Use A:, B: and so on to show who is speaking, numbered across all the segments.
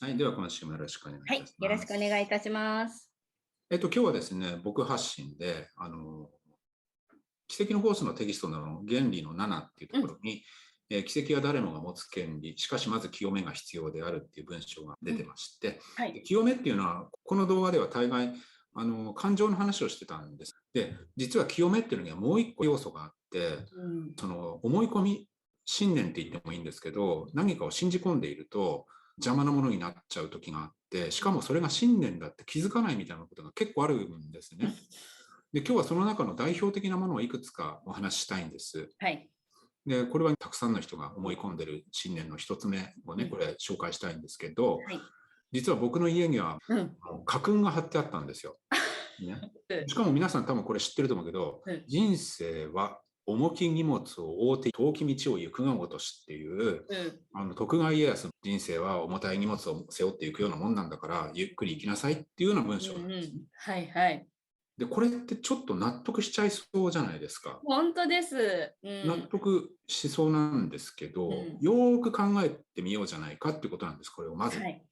A: はい、では今週もよろしくお願いい
B: はい、
A: たし
B: よろしくお
A: ます。
B: 願いいたします。
A: 今日はですね、僕発信で、奇跡のフォースのテキストの原理の7っていうと
B: うん、
A: ころに、奇跡は誰もが持つ権利、しかしまず清めが必要であるっていう文章が出て
B: うん、
A: まして、
B: はい。
A: で清めっていうのは、この動画では大概、感情の話をしてたんです。で、実は清めっていうのにはもう一個要素があって、
B: うん、
A: その思い込み、信念って言ってもいいんですけど、何かを信じ込んでいると邪魔なものになっちゃう時があって、しかもそれが信念だって気づかないみたいなことが結構あるんですね。で、今日はその中の代表的なものをいくつかお話ししたいんです。
B: はい。
A: で、これはたくさんの人が思い込んでる信念の一つ目をね、こ
B: うん、
A: れ紹介したいんですけど、
B: はい。
A: 実は僕の家には
B: うん、
A: 家訓が貼ってあったんですよ。ね。
B: うん、
A: しかも皆さん多分これ知ってると思うけど、
B: うん、
A: 人生は重き荷物を負うて遠き道を行くがごとしっていう、
B: うん、
A: 徳川家康の人生は重たい荷物を背負っていくようなもんなんだから、ゆっくり行きなさいっていうような文
B: うん、
A: 章なんです。
B: うん、はい、はい。
A: で、これってちょっと納得しちゃいそうじゃないですか。
B: 本当です。う
A: 納
B: ん、
A: 得しそうなんですけど、
B: うん、
A: よーく考えてみようじゃないかっていうことなんです、これをまず。
B: はい。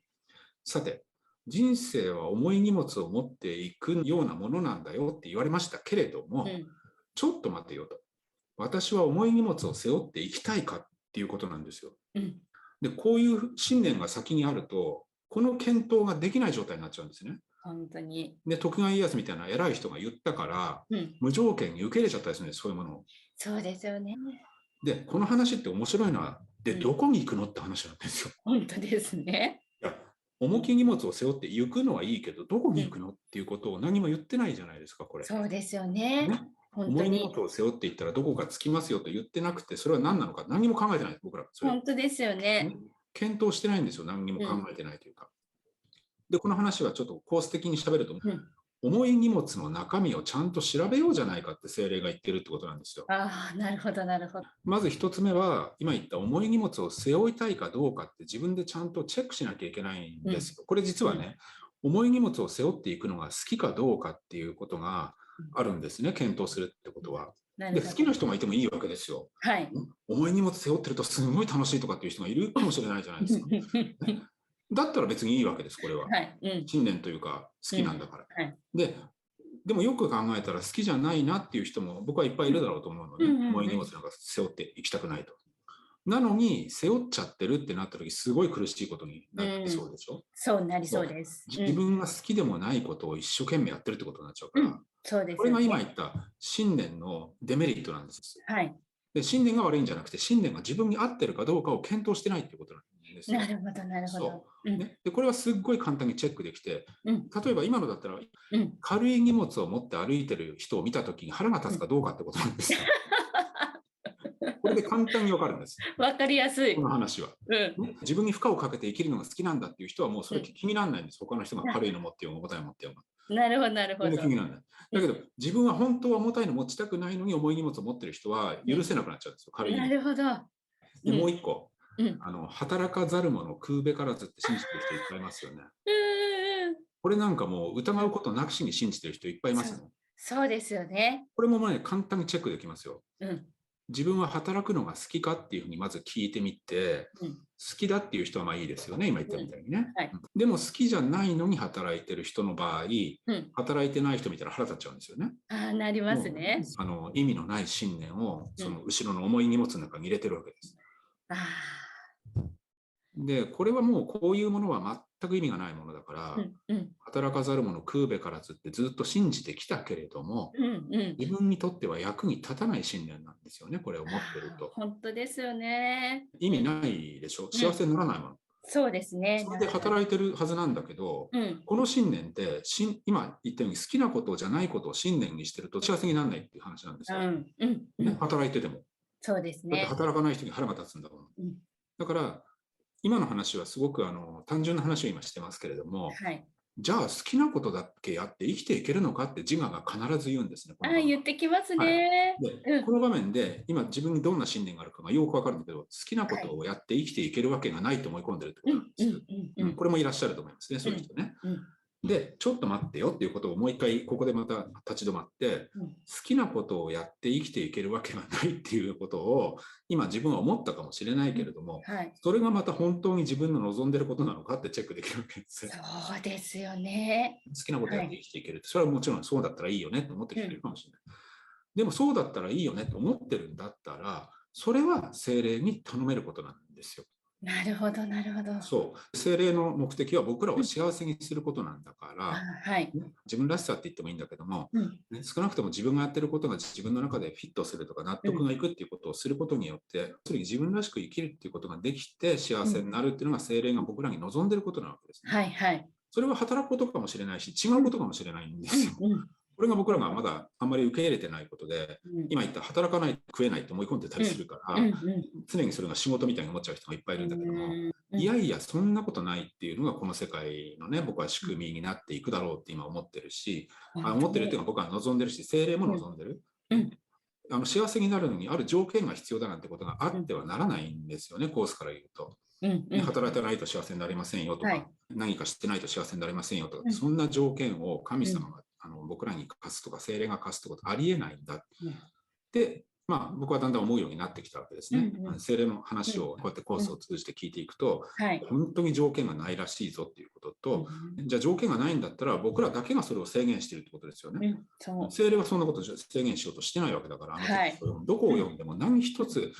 A: さて、人生は重い荷物を持っていくようなものなんだよって言われましたけれども、
B: うん、
A: ちょっと待てよと。私は重い荷物を背負っていきたいかっていうことなんですよ。
B: うん、
A: で、こういう信念が先にあると、この検討ができない状態になっちゃうんですね。
B: 本当に。
A: で、徳川家康みたいな偉い人が言ったから、
B: うん、
A: 無条件に受け入れちゃったですね、そういうものを。
B: そうですよね。
A: で、この話って面白いのは、で、
B: うん、
A: どこに行くのって話なんですよ。
B: 本当ですね。
A: いや、重き荷物を背負って行くのはいいけど、どこに
B: うん、
A: 行くのっていうことを何も言ってないじゃないですか、これ。
B: そうですよね。
A: ね。重い荷
B: 本当に。
A: 物を背負っていったらどこか着きますよと言ってなくて、それは何なのか何も考えてないです、僕ら。それを。
B: 本当ですよ
A: ね。
B: ね。
A: 検討してないんですよ、何にも考
B: うん、
A: えてないというか。で、この話はちょっとコース的に喋ると、
B: うん。
A: 重い荷物の中身をちゃんと調べようじゃないかって精霊が言ってるってことなんですよ。
B: ああ、なるほど、なるほど。
A: まず一つ目は、今言った重い荷物を背負いたいかどうかって自分でちゃんとチェックしなきゃいけないん
B: うん、
A: ですよ。これ実
B: うん、
A: はね、重い荷物を背負っていくのが好きかどうかっていうことが
B: うん、
A: あるんですね、検討するってことは。で、
B: なるほど。
A: 好きな人がいてもいいわけですよ。
B: はい。
A: 重い荷物背負ってるとすごい楽しいとかっていう人がいるかもしれないじゃないですか。ね、だったら別にいいわけです、これは。
B: はい。うん。
A: 信念というか好
B: うん。
A: きなんだから。
B: はい。
A: で、でもよく考えたら好きじゃないなっていう人も僕はいっぱいいるだろうと思うのね。
B: うんうんうん。
A: 重い荷物なんか背負っていきたくないと。なのに、背負っちゃってるってなった時、すごい苦しいことになり
B: うん。
A: そうでしょ。
B: そうなり
A: そう。
B: そうです。うん。
A: 自分が好きでもないことを一生懸命やってるってことになっちゃうから、
B: うん。そうで
A: これが今
B: すよね。
A: 言った信念のデメリットなんです。
B: はい。
A: で、信念が悪いんじゃなくて、信念が自分に合ってるかどうかを検討してないってことなんですよ。
B: なるほど、なるほど。
A: そ
B: う
A: う。
B: ん。
A: ね。で、これはすっごい簡単にチェックできて、
B: うん。
A: 例えば今のだったら、
B: うん。
A: 軽い荷物を持って歩いてる人を見たときに腹が立つか
B: うん。
A: どうかってことなんですよ。これで簡単にわかるんです。
B: わかりやす
A: こ
B: い。
A: の話は。
B: うん。
A: ね、自分に負荷をかけて生きるのが好きなんだっていう人はもうそれ
B: うん。
A: 気にならないんです。他の人が
B: な
A: 軽いの持ってようが重たいの持ってようが。
B: なるほど、なるほ
A: 全然気
B: ど。
A: にならない。
B: うん。
A: だけど自分は本当は重たいの持ちたくないのに重い荷物を持ってる人は許せなくなっちゃうんですよ。軽
B: うん。
A: い荷物。
B: なるほど。
A: で、
B: うん。
A: もう一個。
B: うん。
A: 働かざる者食うべからずって信じてる人いっぱいいますよね。
B: うん。
A: これなんかもう疑
B: うん。
A: うことなくしに信じてる人いっぱいいま
B: そう。
A: すよね。
B: そうですよね。
A: これもね、簡単にチェックできますよ。
B: うん。
A: 自分は働くのが好きかっていうふうにまず聞いてみて、
B: うん。
A: 好きだっていう人はまあいいですよね、今言った
B: うん。
A: みたいにね。
B: はい。
A: でも好きじゃないのに働いてる人の場合、
B: うん。
A: 働いてない人見たら腹立っちゃうんですよね。
B: ああ、なります
A: もう
B: ね。
A: 意味のない信念をその
B: うん。
A: 後ろの重い荷物の中に入れてるわけです。
B: ああ。
A: で、これはもうこういうものは全く意味がないものだから、
B: うん。うん。
A: 働かざる者食うべからずってずっと信じてきたけれども、
B: うん。うん。
A: 自分にとっては役に立たない信念なんですよね、これを持ってる
B: ああ、
A: と。
B: 本当ですよね。
A: 意味
B: うん。
A: ないでしょ、
B: うん。
A: 幸せにならないもの。
B: そうですね、
A: それで
B: ならない。
A: 働いてるはずなんだけど、
B: うん。
A: この信念って今言ったように好きなことじゃないことを信念にしてると幸せにならないっていう話なんですよ。
B: うん。うん。う
A: ね、
B: ん。
A: 働いてても。
B: そうです
A: だって
B: ね。
A: 働かない人に腹が立つんだもん。
B: うん。
A: だから、今の話はすごく単純な話を今してますけれども、
B: はい。
A: じゃあ好きなことだけやって生きていけるのかって自我が必ず言うんですね、こ
B: ああ、
A: の場面。
B: 言ってきます
A: はい。
B: ね。
A: で、
B: うん。
A: この場面で今自分にどんな信念があるかがよくわかるんだけど、好きなこ
B: はい。
A: とをやって生きていけるわけがないと思い込んでるってこ
B: うん。
A: となんです。
B: うん。うん。うん。
A: これもいらっしゃると思いますね、
B: うん。
A: そういう人ね。
B: うん。
A: で、ちょっと待ってよっていうことをもう一回ここでまた立ち止まって、
B: うん。
A: 好きなことをやって生きていけるわけがないっていうことを今自分は思ったかもしれないけれども、
B: はい。
A: それがまた本当に自分の望んでることなのかってチェックできるわけですよ。
B: そうですよね。
A: 好きなことやって
B: はい。
A: 生きていけるって、それはもちろんそうだったらいいよねと思ってる人いる
B: うん。
A: かもしれない。でもそうだったらいいよねと思ってるんだったら、それは精霊に頼めることなんですよ。
B: なるほど、なるほど。
A: そう。精霊の目的は僕らを
B: うん。
A: 幸せにすることなんだか
B: あ、
A: ら、
B: はい。
A: ね、自分らしさって言ってもいいんだけども、
B: うん。
A: ね、少なくとも自分がやってることが自分の中でフィットするとか納
B: うん。
A: 得がいくっていうことをすることによって、つまり自分らしく生きるっていうことができて幸
B: うん。
A: せになるっていうのが精霊が僕らに望んでることなわけですね。
B: はいはい。
A: それは働くことかもしれないし、違
B: うん。
A: うことかもしれないんで
B: う
A: すよ。
B: んうん。
A: これが僕らがまだあんまり受け入れてないことで、
B: うん。
A: 今言った働かないと食えないと思い込んでたりするか
B: うん。
A: ら、
B: うん。
A: 常にそれが仕事みたいに思っちゃう人がいっぱいいるんだけども、いや
B: うん。
A: いや、そんなことないっていうのがこの世界のね、僕は仕
B: うん。
A: 組みになっていくだろうって今思ってるし、
B: 本当に。
A: 思ってるっていうのは僕は望んでるし、精霊も
B: うん。
A: 望んでる。ね、
B: うん。
A: 幸せになるのにある条件が必要だなんてことがあ
B: うん。
A: ってはならないんですよね、コースから言うと。
B: うんう
A: ね、
B: ん。
A: 働いてないと幸せになりませんよとか、
B: はい。
A: 何かしてないと幸せになりませんよとか、
B: うん。
A: そんな条件を神
B: うん。
A: 様が僕らに課すとか、精霊が課すってことありえないんだっ
B: うん。
A: て、僕はだんだん思うようになってきたわけですね。
B: うんうん。
A: 精霊の
B: う
A: 話
B: ん。
A: をこうやってコー
B: うん。
A: スを通じて聞いていくと、
B: はい。
A: 本当に条件がないらしいぞっていうこと
B: う
A: と、
B: ん。
A: じゃあ条件がないんだったら僕らだけがそれを制限しているってことですよね。
B: うん。そう。
A: 精霊はそんなことを制限しようとしてないわけだから、あのテ
B: はい。
A: キストを読むどこを
B: うん。
A: 読んでも何一つ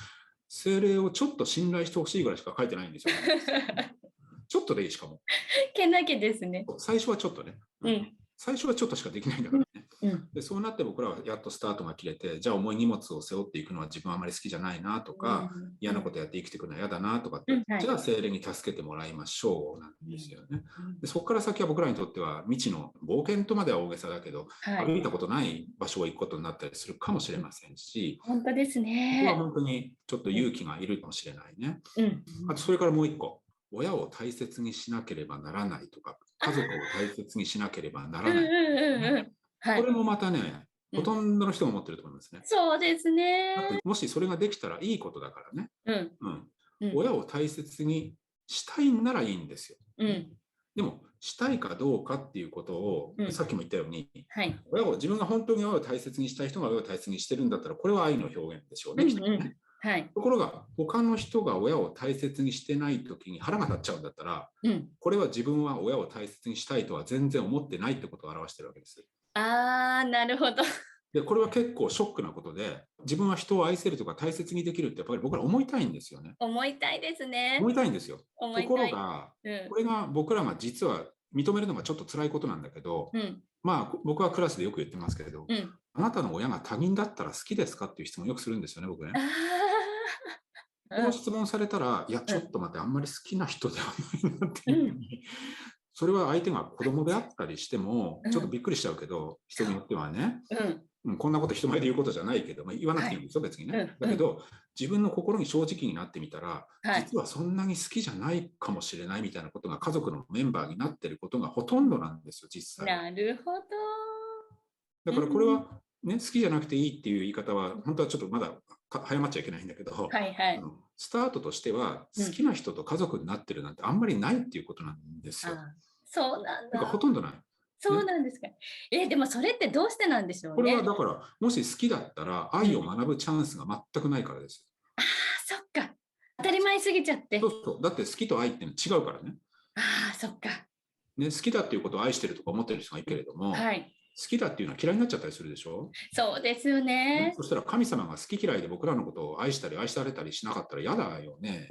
A: 精霊をちょっと信頼してほしいぐらいしか書いてないんですよね。ちょっとでいいしかも。
B: けなげですね。
A: 最初はちょっとね。
B: うん。
A: 最初はちょっとしかできないんだ
B: うん。
A: からね。
B: うん。
A: でそうなって僕らはやっとスタートが切れて、じゃあ重い荷物を背負っていくのは自分はあまり好きじゃないなと
B: う
A: か、
B: ん。
A: 嫌なことやって生きていくのは嫌だなとかって、
B: うん。はい。
A: じゃあ精霊に助けてもらいましょうなん
B: うん。
A: ですよね。
B: うん。
A: でそこから先は僕らにとっては未知の冒険とまでは大げさだけど、
B: はい。
A: 歩いたことない場所を行くことになったりするかもしれ
B: うん。
A: ませんし、
B: 本当です
A: ここは
B: ね。
A: 本当にちょっと
B: うん。
A: 勇気がいるかもしれないね。
B: うん。
A: あとそれからもう一個。親を大切にしなければならないとか、
B: あ
A: 家族を大切にしなければな
B: あ、うん
A: らない。
B: うんうんうん。はい。
A: これもまたね、
B: うん。
A: ほとんどの人が思ってると思いますね。
B: そうです
A: だって
B: ね。
A: もしそれができたらいいことだからね。
B: うん。
A: うん。
B: うん。
A: 親を大切にしたいんならいいんですよ。ね、
B: うん。
A: でも、したいかどうかっていうことを、
B: うん。
A: さっきも言ったように、
B: はい。
A: 自分が本当に親を大切にしたい人が親を大切にしてるんだったら、これは愛の表現でしょうね、きっ
B: うんうん。
A: とね。
B: はい。
A: ところが、他の人が親を大切にしてないときに腹が立っちゃうんだったら、
B: うん。
A: これは自分は親を大切にしたいとは全然思ってないってことを表してるわけです。
B: ああ、なるほど。
A: で、これは結構ショックなことで、自分は人を愛せるとか大切にできるってやっぱり僕ら思いたいんですよね。
B: 思いたいですね。
A: 思いたいんですよ。とこ
B: 思いたい。
A: ろが、
B: うん。
A: これが僕らが実は認めるのがちょっと辛いことなんだけど、
B: うん。
A: 僕はクラスでよく言ってますけれど、
B: うん。
A: あなたの親が他人だったら好きですかっていう質問をよくするんですよね、僕ね。
B: ああ。
A: この
B: うん。
A: 質問されたら、いや、
B: うん。
A: ちょっと待って、あんまり好きな人ではないなって
B: うん。
A: いうふうに、それは相手が子供であったりしても、ちょっと
B: うん。
A: びっくりしちゃうけど、人によ
B: そう。
A: ってはね、
B: うん。
A: こんなこと人前で言うことじゃないけど、言わなく
B: はい。
A: ていいんですよ、別にね。
B: うんうん。
A: だけど、自分の心に正直になってみたら、
B: はい。
A: 実はそんなに好きじゃないかもしれないみたいなことが家族のメンバーになってることがほとんどなんですよ、実際は。
B: なるほど。
A: だからこれ
B: うん。
A: は、ね、好きじゃなくていいっていう言い方は、本当はちょっとまだ早まっちゃいけないんだけど、
B: はいはい。
A: スタートとしては、
B: うん。
A: 好きな人と家族になってるなんてあんまりないっていうことなんですよ。
B: ああ、そうなん
A: なんかほ
B: だ。
A: とんどない。
B: そう
A: ね。
B: なんですか。でもそれってどうしてなんでしょう
A: これは
B: ね。
A: だから、もし好きだったら
B: うん。
A: 愛を学ぶチャンスが全くないからです。
B: ああ、そっか。当たり前すぎちゃって。
A: そうそう。だって好きと愛っていうのは違うからね。
B: ああ、そっか。
A: ね、好きだっていうことを愛してるとか思ってる人がいる
B: うん。
A: けれども、
B: はい。
A: 好きだっていうのは嫌いになっちゃったりするでしょ。
B: そうですよ
A: ね、
B: ね。
A: そしたら神様が好き嫌いで僕らのことを愛したり愛されたりしなかったら嫌だよね。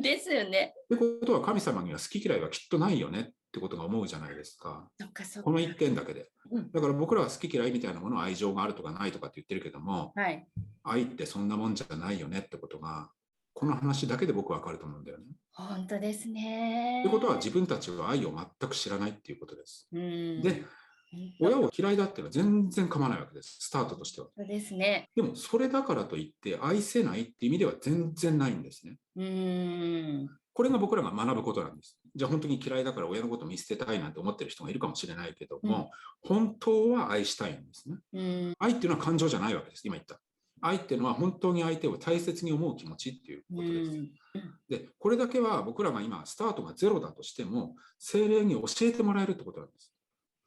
B: ですよね。
A: ってことは神様には好き嫌いはきっとないよねってことが思うじゃないですか。
B: そっかそっか。
A: この一点だけで。
B: うん。
A: だから僕らは好き嫌いみたいなものは愛情があるとかないとかって言ってるけども、
B: はい。
A: 愛ってそんなもんじゃないよねってことが、この話だけで僕はわかると思うんだよね。
B: 本当です
A: ってことは
B: ね。
A: 自分たちは愛を全く知らないっていうことです。
B: うん。
A: で、
B: 本当、
A: 親を嫌いだっていうのは全然構わないわけです。スタートとしては。
B: そうですね。
A: でも、それだからといって愛せないっていう意味では全然ないんですね。
B: うーん。
A: これが僕らが学ぶことなんです。じゃあ本当に嫌いだから親のことを見捨てたいなんて思ってる人がいるかもしれないけど
B: うん。
A: も、本当は愛したいんですね。
B: うん。
A: 愛っていうのは感情じゃないわけです。今言った。愛っていうのは本当に相手を大切に思う気持ちっていう
B: う
A: ことです。
B: ん。
A: で、これだけは僕らが今スタートがゼロだとしても、精霊に教えてもらえるってことなんです。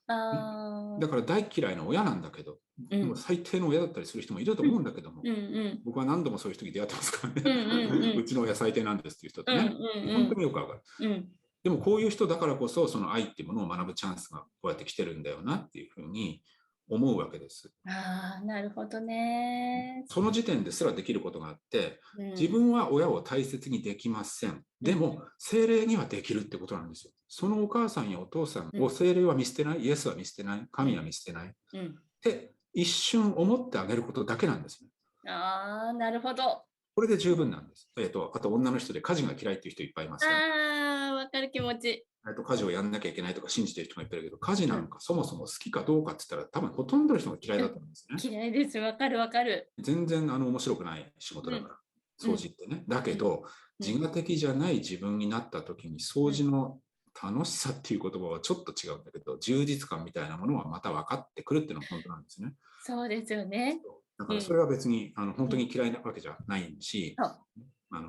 B: ああ、
A: だから大嫌いな親なんだけど、もう最低の親だったりする人もいると思うんだけども、
B: うんうん
A: 僕は何度もそういう人に出会ってますから
B: うんう
A: ね。う
B: ん
A: ちの親最低なんですっていう人って
B: うんう
A: ね。本当
B: ん
A: によくわかる。
B: うんうん
A: でもこういう人だからこそ、その愛っていうものを学ぶチャンスがこうやって来てるんだよなっていうふうに思うわけです。
B: ああ、なるほどね。
A: その時点ですらできることがあって、自
B: うん
A: 分は親を大切にできません。
B: うん
A: でも、精霊にはできるってことなんですよ。そのお母さんやお父さんを精霊は見捨てない、イエスは見捨てない、神は見捨てない。っ
B: うん
A: て一瞬思ってあげることだけなんですね。
B: ああ、なるほど。
A: これで十分なんです。あと女の人で家事が嫌いっていう人いっぱいいますよね。
B: ああ、わかる気持ち。
A: 家事をやんなきゃいけないとか信じてる人もいっぱいいるけど、家事なん
B: うん
A: かそもそも好きかどうかって言ったら、多分ほとんどの人が嫌いだと思うんですね。
B: 嫌いです。わかるわかる。
A: 全然面白くない仕事だから、掃除ってね。だけど、自我的じゃない自分になった時に、掃除の楽しさっていう言葉はちょっと違うんだけど、充実感みたいなものはまた分かってくるっていうのが本当なんですね。
B: そうですよね。
A: だからそれは別に本当に嫌いなわけじゃないし、
B: そう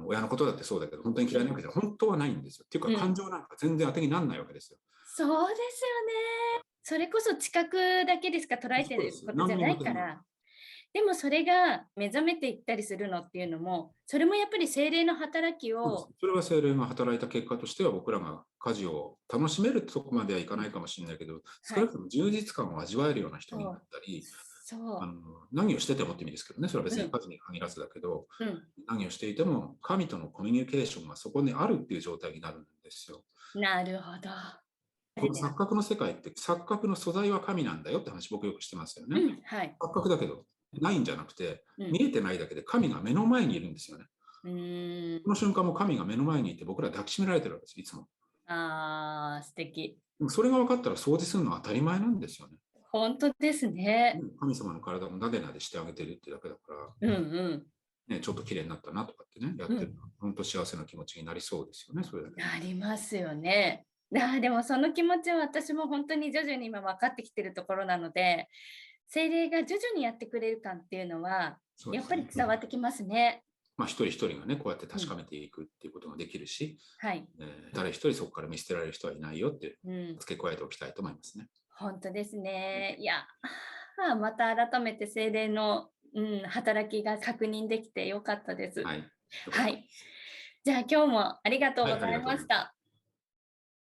A: 親のことだってそうだけど、本当に嫌いなわけじゃ本当はないんですよ。っていうか、感情なんか全然当てにならないわけですよ。
B: そうですよね。それこそ知覚だけでしか捉えてることじゃないから。でもそれが目覚めていったりするのっていうのも、それもやっぱり精霊の働きを。
A: それは精霊が働いた結果としては、僕らが家事を楽しめるとこまではいかないかもしれないけど、少なくとも充実感を味わえるような人になったり、何をしててもって意味ですけどね、それは別に家事に限らずだけど、何をしていても神とのコミュニケーションがそこにあるっていう状態になるんですよ。
B: なるほど。
A: この錯覚の世界って錯覚の素材は神なんだよって話僕よくしてますよね。錯覚だけどないんじゃなくて、見えてないだけで神が目の前にいるんですよね。この瞬間も神が目の前にいて僕ら抱きしめられてるわけです、いつも。
B: ああ、素敵。
A: でもそれが分かったら掃除するのは当たり前なんですよね。
B: 本当ですね。
A: 神様の体もなでなでしてあげてるってだけだから、ね、ちょっと綺麗になったなとかってね、やってるの、本当幸せな気持ちになりそうですよね、それだけ。
B: なりますよね。でもその気持ちは私も本当に徐々に今分かってきてるところなので、精霊が徐々にやってくれる感っていうのは、やっぱり伝わってきますね。
A: 一人一人がね、こうやって確かめていくっていうことができるし、誰一人そこから見捨てられる人はいないよって付け加えておきたいと思いますね。
B: 本当ですね。いや、また改めて精霊の、働きが確認できてよかったです。はい。じゃあ今日もありがとうございました。